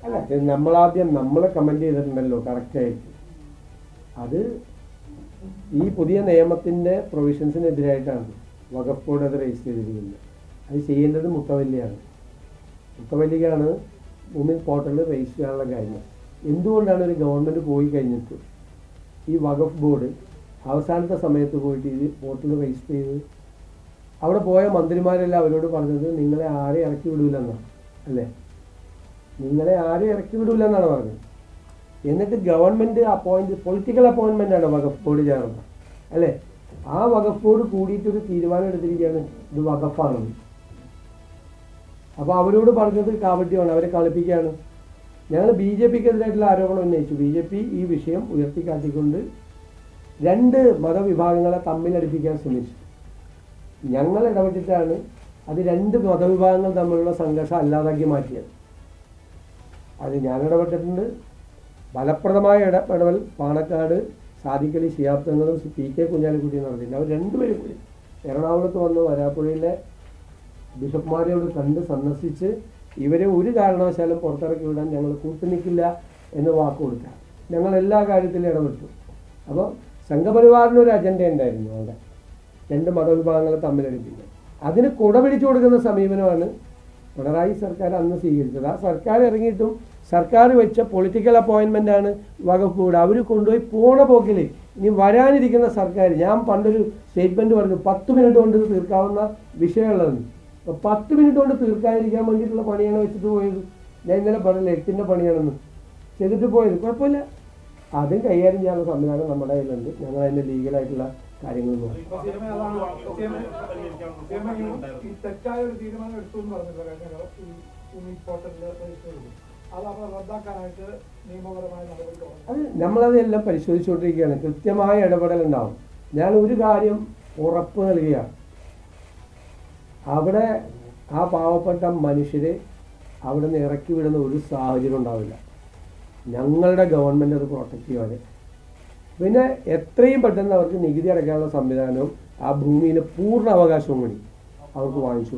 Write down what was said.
അല്ല, നമ്മളാദ്യം നമ്മളെ കമന്റ് ചെയ്തിട്ടുണ്ടല്ലോ കറക്റ്റായിട്ട്. അത് ഈ പുതിയ നിയമത്തിന്റെ പ്രൊവിഷൻസിനെതിരായിട്ടാണ് വഖഫ് ബോർഡ് അത് രജിസ്റ്റർ ചെയ്തിരിക്കുന്നത്. അത് ചെയ്യേണ്ടത് മുത്തവല്ലിയാണ്. മുത്തവല്ലിക്കാണ് ഭൂമി പോർട്ടലിൽ രജിസ്റ്റർ ചെയ്യാനുള്ള കാര്യം. എന്തുകൊണ്ടാണ് ഒരു ഗവൺമെൻറ് പോയി കഴിഞ്ഞിട്ട് ഈ വഖഫ് ബോർഡ് അവസാനത്തെ സമയത്ത് പോയിട്ട് ഇത് പോർട്ടൽ രജിസ്റ്റർ ചെയ്ത് അവിടെ പോയ മന്ത്രിമാരെല്ലാം അവരോട് പറഞ്ഞത് നിങ്ങളെ ആരെ ഇറക്കി വിടൂലെന്നാണ് അല്ലേ? നിങ്ങളെ ആരെ ഇറക്കി വിടൂലെന്നാണ് പറഞ്ഞത്. എന്നിട്ട് ഗവൺമെൻറ് പൊളിറ്റിക്കൽ അപ്പോയിൻമെൻ്റാണ് വഖഫ് ബോർഡ് ചേർന്നത് അല്ലേ? ആ വഖഫ് ബോർഡ് കൂടിയിട്ടൊരു തീരുമാനം എടുത്തിരിക്കുകയാണ് ഇത് വഖഫാണെന്ന്. അപ്പോൾ അവരോട് പറഞ്ഞത് കാപട്യമാണ്, അവരെ കളിപ്പിക്കുകയാണ്. ഞങ്ങൾ BJPക്ക് എതിരായിട്ടുള്ള ആരോപണം ഉന്നയിച്ചു. BJP ഈ വിഷയം ഉയർത്തിക്കാട്ടിക്കൊണ്ട് രണ്ട് മതവിഭാഗങ്ങളെ തമ്മിലടിപ്പിക്കാൻ ശ്രമിച്ചു. ഞങ്ങൾ ഇടപെട്ടിട്ടാണ് അത് രണ്ട് മതവിഭാഗങ്ങൾ തമ്മിലുള്ള സംഘർഷം അല്ലാതാക്കി മാറ്റിയത്. അത് ഞാൻ ഇടപെട്ടിട്ടുണ്ട്. ഫലപ്രദമായ ഇടപെടൽ പാണക്കാട് സാദിഖലി ശിഹാബ് തങ്ങളും PK കുഞ്ഞാലിക്കുട്ടിയും നടത്തിയിട്ടുണ്ട്. അവർ രണ്ടുപേരും കൂടി എറണാകുളത്ത് വന്ന് വരാപ്പുഴയിലെ ബിഷപ്പ്മാരെയോട് കണ്ട് സന്ദർശിച്ച് ഇവരെ ഒരു കാരണവശാലും പുറത്തിറക്കി വിടാൻ ഞങ്ങൾ കൂട്ടുനിൽക്കില്ല എന്ന് വാക്ക് കൊടുക്കാം. ഞങ്ങൾ എല്ലാ കാര്യത്തിലും ഇടപെട്ടു. അപ്പോൾ സംഘപരിവാറിനൊരു അജണ്ട ഉണ്ടായിരുന്നു അവിടെ, രണ്ട് മതവിഭാഗങ്ങളെ തമ്മിലടിപ്പിക്കുക. അതിന് കുട പിടിച്ചു കൊടുക്കുന്ന സമീപനമാണ് പിണറായി സർക്കാർ അന്ന് സ്വീകരിച്ചത്. ആ സർക്കാർ ഇറങ്ങിയിട്ടും സർക്കാർ വെച്ച പൊളിറ്റിക്കൽ അപ്പോയിൻമെൻ്റാണ് വഖഫ് ബോർഡ്. അവർ കൊണ്ടുപോയി പോണ പോക്കിൽ ഇനി വരാനിരിക്കുന്ന സർക്കാർ, ഞാൻ പണ്ടൊരു സ്റ്റേറ്റ്മെൻറ്റ് പറഞ്ഞു 10 മിനിറ്റ് കൊണ്ട് തീർക്കാവുന്ന വിഷയമുള്ളതെന്ന്. അപ്പോൾ 10 മിനിറ്റ് കൊണ്ട് തീർക്കാതിരിക്കാൻ വേണ്ടിയിട്ടുള്ള പണിയാണ് വെച്ചിട്ട് പോയത്. ഞാൻ ഇന്നലെ പറഞ്ഞില്ല 8ൻ്റെ പണിയാണെന്ന് ചെയ്തിട്ട് പോയത്. കുഴപ്പമില്ല, അതും കൈകാര്യം ചെയ്യാനുള്ള സംവിധാനം നമ്മുടെ കയ്യിലുണ്ട്. ഞങ്ങൾ അതിൻ്റെ ലീഗലായിട്ടുള്ള കാര്യങ്ങൾ നോക്കും. അത് നമ്മളതെല്ലാം പരിശോധിച്ചുകൊണ്ടിരിക്കുകയാണ്. കൃത്യമായ ഇടപെടലുണ്ടാവും. ഞാൻ ഒരു കാര്യം ഉറപ്പ് നൽകുകയാണ്, അവിടെ ആ പാവപ്പെട്ട മനുഷ്യരെ അവിടെ നിന്ന് ഇറക്കി വിടുന്ന ഒരു സാഹചര്യം ഉണ്ടാവില്ല. ഞങ്ങളുടെ ഗവൺമെൻറ് അത് പ്രൊട്ടക്റ്റ് ചെയ്യാതെ പിന്നെ എത്രയും പെട്ടെന്ന് അവർക്ക് നികുതി അടയ്ക്കാനുള്ള സംവിധാനവും ആ ഭൂമിയിലെ പൂർണ്ണ അവകാശവും കൂടി അവർക്ക് വാങ്ങിച്ചു.